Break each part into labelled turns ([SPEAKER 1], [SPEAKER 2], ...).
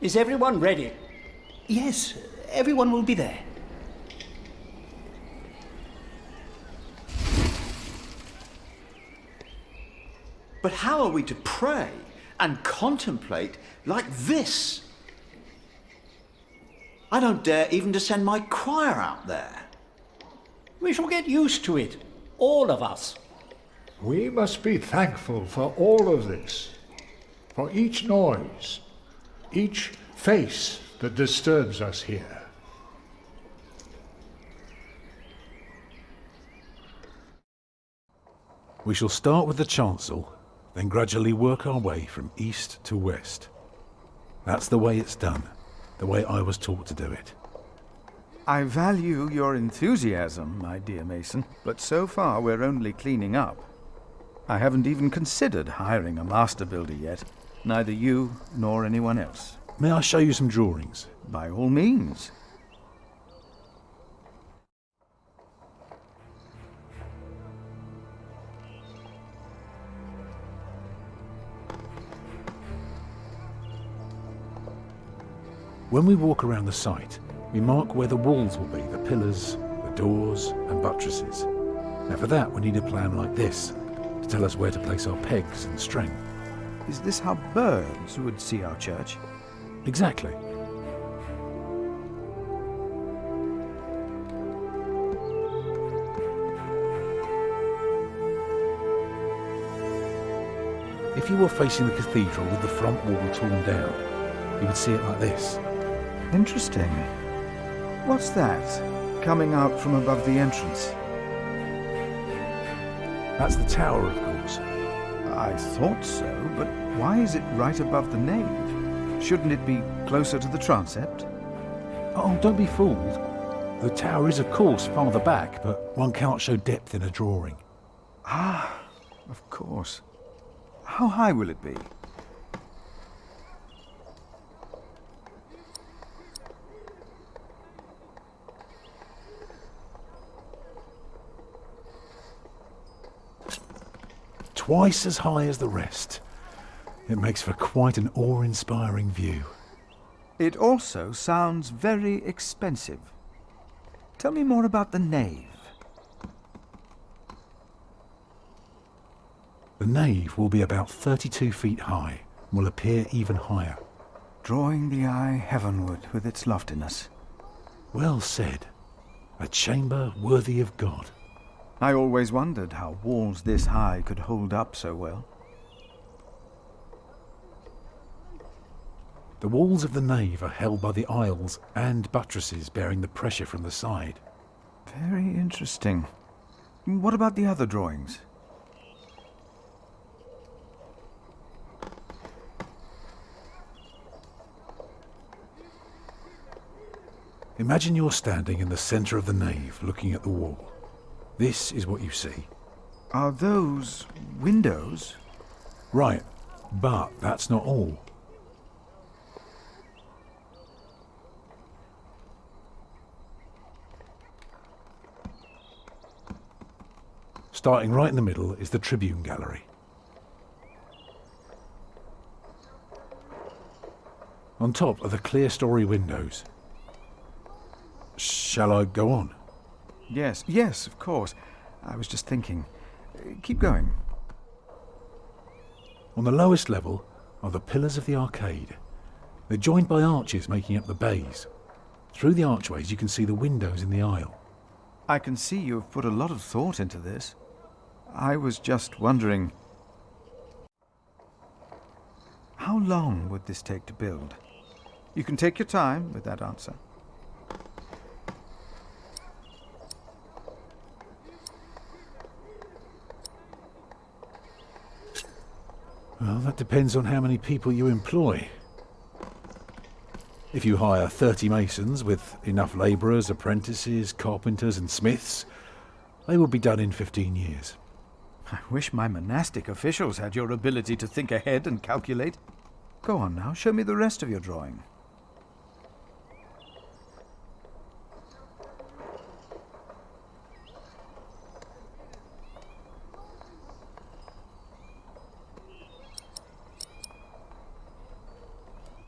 [SPEAKER 1] Is everyone ready?
[SPEAKER 2] Yes, everyone will be there.
[SPEAKER 3] But how are we to pray and contemplate like this? I don't dare even to send my choir out there.
[SPEAKER 1] We shall get used to it, all of us.
[SPEAKER 4] We must be thankful for all of this, for each noise, each face that disturbs us here.
[SPEAKER 5] We shall start with the chancel, then gradually work our way from east to west. That's the way it's done, the way I was taught to do it.
[SPEAKER 6] I value your enthusiasm, my dear Mason, but so far we're only cleaning up. I haven't even considered hiring a master builder yet, neither you nor anyone else.
[SPEAKER 5] May I show you some drawings?
[SPEAKER 6] By all means.
[SPEAKER 5] When we walk around the site, we mark where the walls will be, the pillars, the doors and buttresses. Now for that we need a plan like this, to tell us where to place our pegs and string.
[SPEAKER 6] Is this how birds would see our church?
[SPEAKER 5] Exactly. If you were facing the cathedral with the front wall torn down, you would see it like this.
[SPEAKER 6] Interesting. What's that, coming out from above the entrance?
[SPEAKER 5] That's the tower, of course.
[SPEAKER 6] I thought so, but why is it right above the nave? Shouldn't it be closer to the transept?
[SPEAKER 5] Oh, don't be fooled. The tower is, of course, farther back, but one cannot show depth in a drawing.
[SPEAKER 6] Ah, of course. How high will it be?
[SPEAKER 5] Twice as high as the rest. It makes for quite an awe-inspiring view.
[SPEAKER 6] It also sounds very expensive. Tell me more about the nave.
[SPEAKER 5] The nave will be about 32 feet high and will appear even higher.
[SPEAKER 6] Drawing the eye heavenward with its loftiness.
[SPEAKER 5] Well said. A chamber worthy of God.
[SPEAKER 6] I always wondered how walls this high could hold up so well.
[SPEAKER 5] The walls of the nave are held by the aisles and buttresses bearing the pressure from the side.
[SPEAKER 6] Very interesting. What about the other drawings?
[SPEAKER 5] Imagine you're standing in the centre of the nave looking at the wall. This is what you see.
[SPEAKER 6] Are those windows?
[SPEAKER 5] Right, but that's not all. Starting right in the middle is the tribune gallery. On top are the clear-story windows. Shall I go on?
[SPEAKER 6] Yes, of course. I was just thinking. Keep going.
[SPEAKER 5] On the lowest level are the pillars of the arcade. They're joined by arches making up the bays. Through the archways you can see the windows in the aisle.
[SPEAKER 6] I can see you have put a lot of thought into this. I was just wondering, how long would this take to build? You can take your time with that answer.
[SPEAKER 5] Well, that depends on how many people you employ. If you hire 30 masons with enough labourers, apprentices, carpenters and smiths, they will be done in 15 years.
[SPEAKER 6] I wish my monastic officials had your ability to think ahead and calculate. Go on now, show me the rest of your drawing.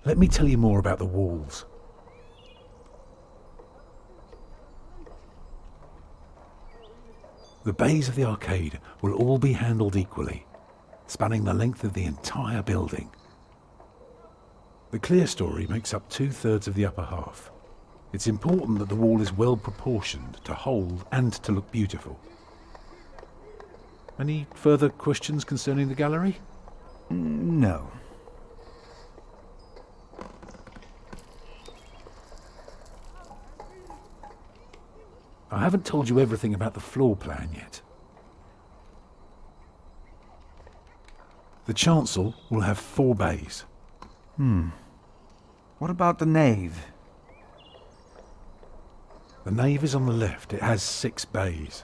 [SPEAKER 5] Let me tell you more about the walls. The bays of the arcade will all be handled equally, spanning the length of the entire building. The clerestory makes up 2/3 of the upper half. It's important that the wall is well proportioned to hold and to look beautiful. Any further questions concerning the gallery?
[SPEAKER 6] No.
[SPEAKER 5] I haven't told you everything about the floor plan yet. The chancel will have 4 bays.
[SPEAKER 6] What about the nave?
[SPEAKER 5] The nave is on the left. It has 6 bays.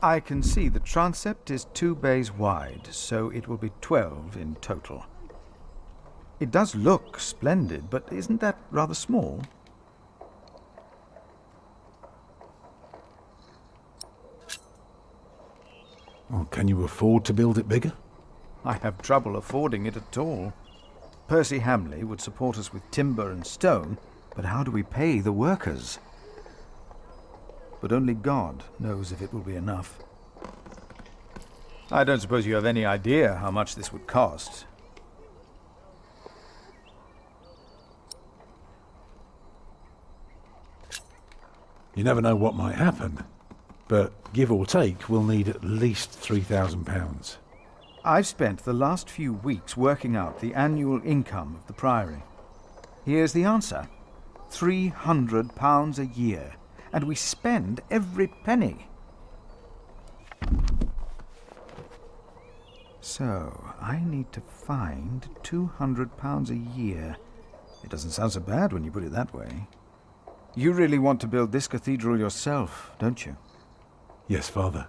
[SPEAKER 6] I can see the transept is 2 bays wide, so it will be 12 in total. It does look splendid, but isn't that rather small?
[SPEAKER 5] Well, can you afford to build it bigger?
[SPEAKER 6] I have trouble affording it at all. Percy Hamley would support us with timber and stone, but how do we pay the workers? But only God knows if it will be enough. I don't suppose you have any idea how much this would cost.
[SPEAKER 5] You never know what might happen, but give or take, we'll need at least £3,000.
[SPEAKER 6] I've spent the last few weeks working out the annual income of the Priory. Here's the answer. £300 a year, and we spend every penny. So, I need to find £200 a year. It doesn't sound so bad when you put it that way. You really want to build this cathedral yourself, don't you?
[SPEAKER 5] Yes, Father.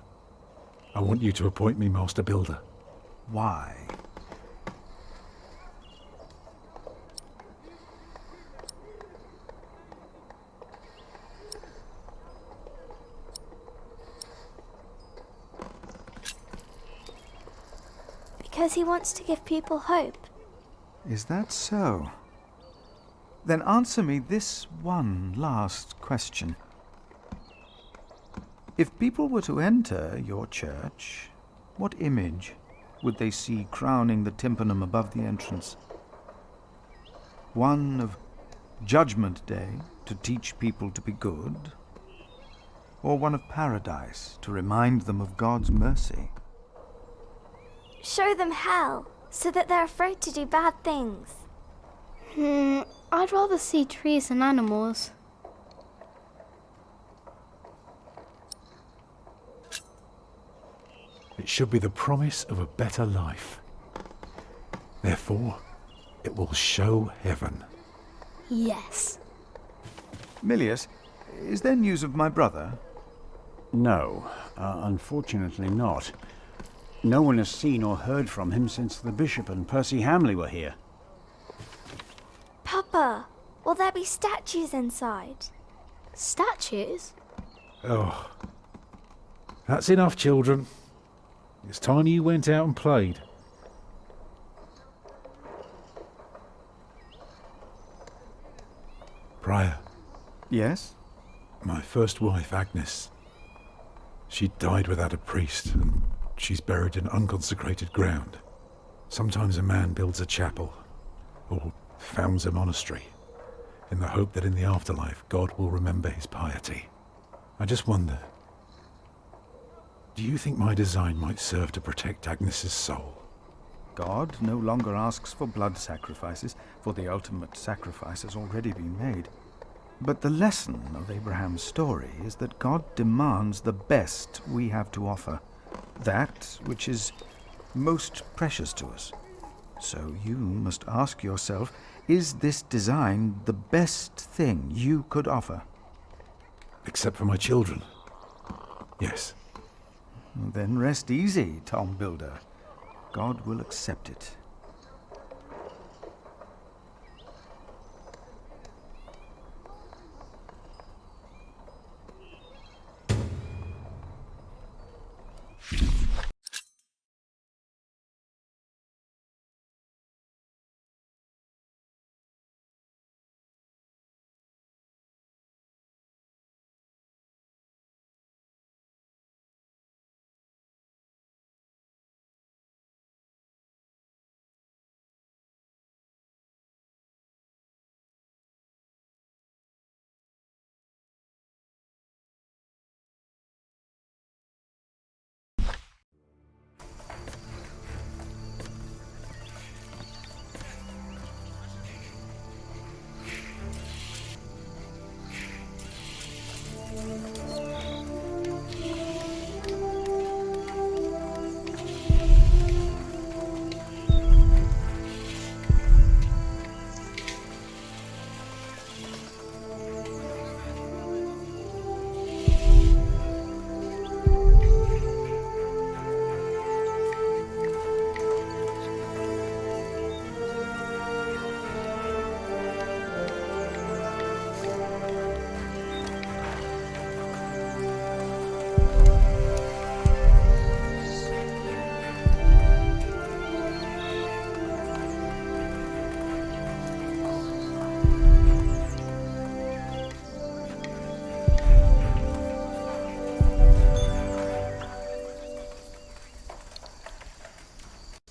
[SPEAKER 5] I want you to appoint me Master Builder.
[SPEAKER 6] Why?
[SPEAKER 7] Because he wants to give people hope.
[SPEAKER 6] Is that so? Then answer me this one last question. If people were to enter your church, what image would they see crowning the tympanum above the entrance? One of Judgment Day to teach people to be good? Or one of paradise to remind them of God's mercy?
[SPEAKER 7] Show them hell, so that they're afraid to do bad things.
[SPEAKER 8] I'd rather see trees and animals.
[SPEAKER 5] It should be the promise of a better life. Therefore, it will show heaven.
[SPEAKER 8] Yes.
[SPEAKER 6] Milius, is there news of my brother?
[SPEAKER 1] No, unfortunately not. No one has seen or heard from him since the Bishop and Percy Hamley were here.
[SPEAKER 7] Papa, will there be statues inside?
[SPEAKER 8] Statues?
[SPEAKER 5] Oh, that's enough, children. It's time you went out and played. Prior,
[SPEAKER 6] Yes?
[SPEAKER 5] my first wife, Agnes, she died without a priest, and she's buried in unconsecrated ground. Sometimes a man builds a chapel, or founds a monastery, in the hope that in the afterlife God will remember his piety. I just wonder, do you think my design might serve to protect Agnes's soul?
[SPEAKER 6] God no longer asks for blood sacrifices, for the ultimate sacrifice has already been made. But the lesson of Abraham's story is that God demands the best we have to offer, that which is most precious to us. So you must ask yourself, is this design the best thing you could offer?
[SPEAKER 5] Except for my children. Yes.
[SPEAKER 6] Then rest easy, Tom Builder. God will accept it.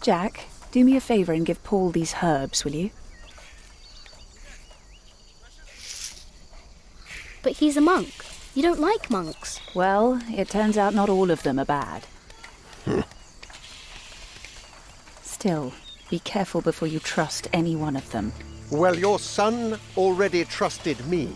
[SPEAKER 9] Jack, do me a favour and give Paul these herbs, will you?
[SPEAKER 8] But he's a monk. You don't like monks.
[SPEAKER 9] Well, it turns out not all of them are bad. Still, be careful before you trust any one of them.
[SPEAKER 10] Well, your son already trusted me.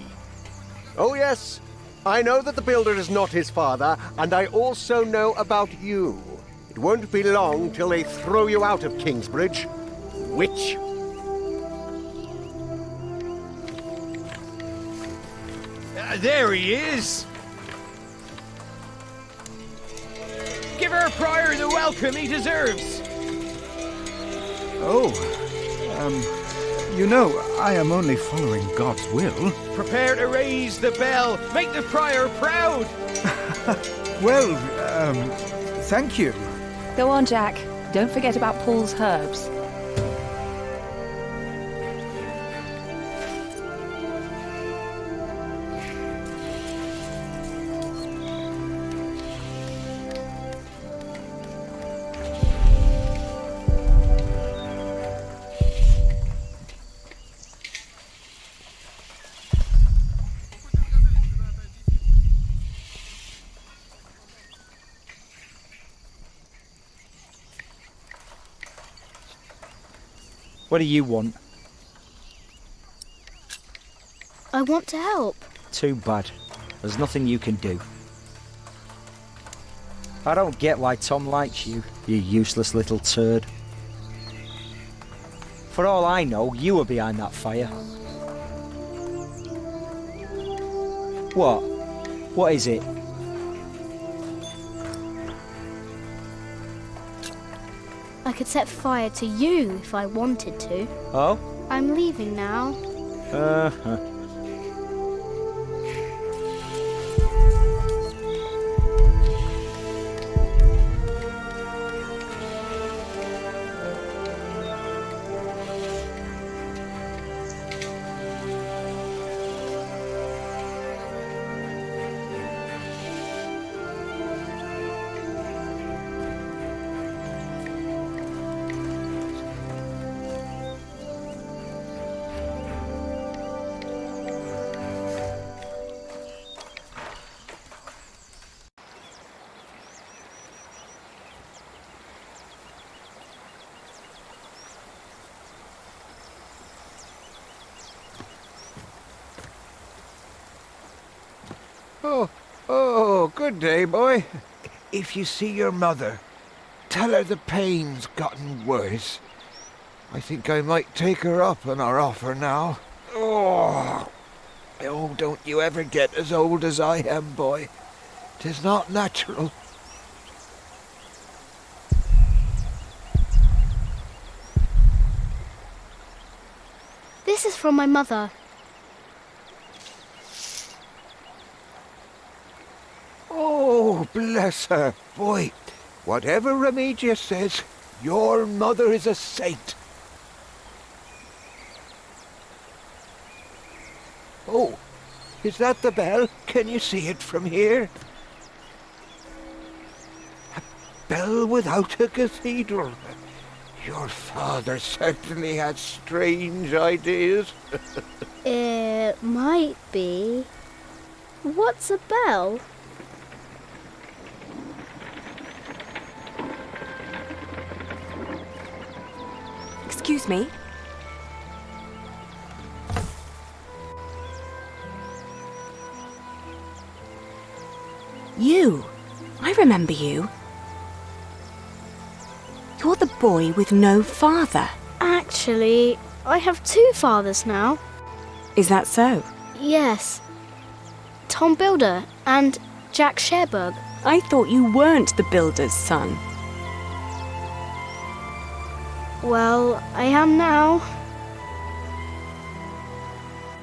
[SPEAKER 10] Oh yes, I know that the builder is not his father, and I also know about you. It won't be long till they throw you out of Kingsbridge. Witch.
[SPEAKER 11] There he is! Give our prior the welcome he deserves!
[SPEAKER 6] Oh, you know, I am only following God's will.
[SPEAKER 11] Prepare to raise the bell! Make the prior proud!
[SPEAKER 6] Well, thank you.
[SPEAKER 9] Go on, Jack. Don't forget about Paul's herbs.
[SPEAKER 11] What do you want?
[SPEAKER 8] I want to help.
[SPEAKER 11] Too bad. There's nothing you can do. I don't get why Tom likes you, you useless little turd. For all I know, you were behind that fire. What? What is it?
[SPEAKER 8] I could set fire to you if I wanted to.
[SPEAKER 11] Oh?
[SPEAKER 8] I'm leaving now.
[SPEAKER 11] Uh-huh.
[SPEAKER 12] Oh, good day, boy. If you see your mother, tell her the pain's gotten worse. I think I might take her up on our offer now. Oh, don't you ever get as old as I am, boy. 'Tis not natural.
[SPEAKER 8] This is from my mother.
[SPEAKER 12] Oh, bless her. Boy, whatever Remedius says, your mother is a saint. Oh, is that the bell? Can you see it from here? A bell without a cathedral. Your father certainly had strange ideas.
[SPEAKER 8] It might be. What's a bell?
[SPEAKER 13] Excuse me. You. I remember you. You're the boy with no father.
[SPEAKER 8] Actually, I have two fathers now.
[SPEAKER 13] Is that so?
[SPEAKER 8] Yes. Tom Builder and Jack Sherberg.
[SPEAKER 13] I thought you weren't the builder's son.
[SPEAKER 8] Well, I am now.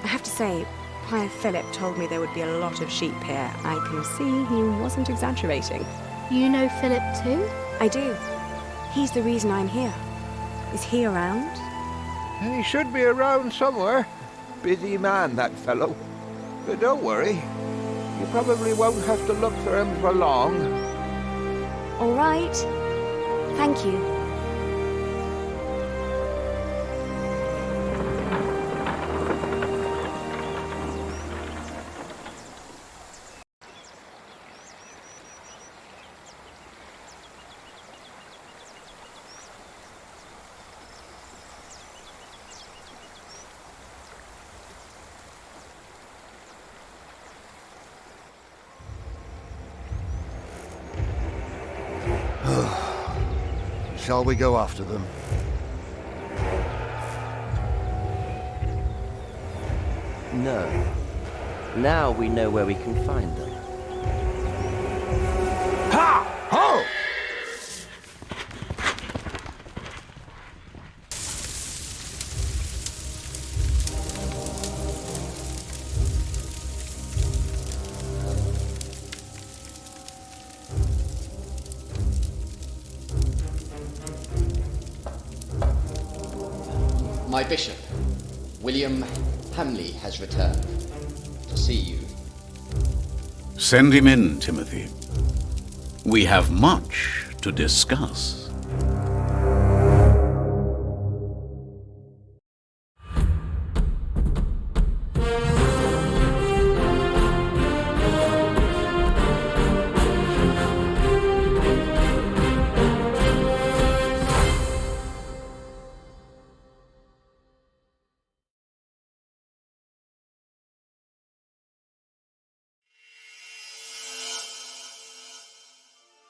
[SPEAKER 13] I have to say, Prior Philip told me there would be a lot of sheep here. I can see he wasn't exaggerating.
[SPEAKER 8] You know Philip too?
[SPEAKER 13] I do. He's the reason I'm here. Is he around?
[SPEAKER 12] He should be around somewhere. Busy man, that fellow. But don't worry. You probably won't have to look for him for long.
[SPEAKER 13] All right. Thank you.
[SPEAKER 12] Shall we go after them?
[SPEAKER 14] No. Now we know where we can find them.
[SPEAKER 12] Ha! Ho!
[SPEAKER 15] My bishop, William Hamley, has returned to see you.
[SPEAKER 16] Send him in, Timothy. We have much to discuss.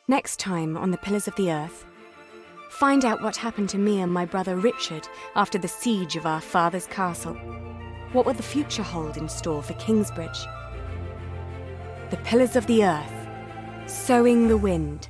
[SPEAKER 13] Next time on the Pillars of the Earth, find out what happened to me and my brother Richard after the siege of our father's castle. What will the future hold in store for Kingsbridge? The Pillars of the Earth, Sowing the Wind.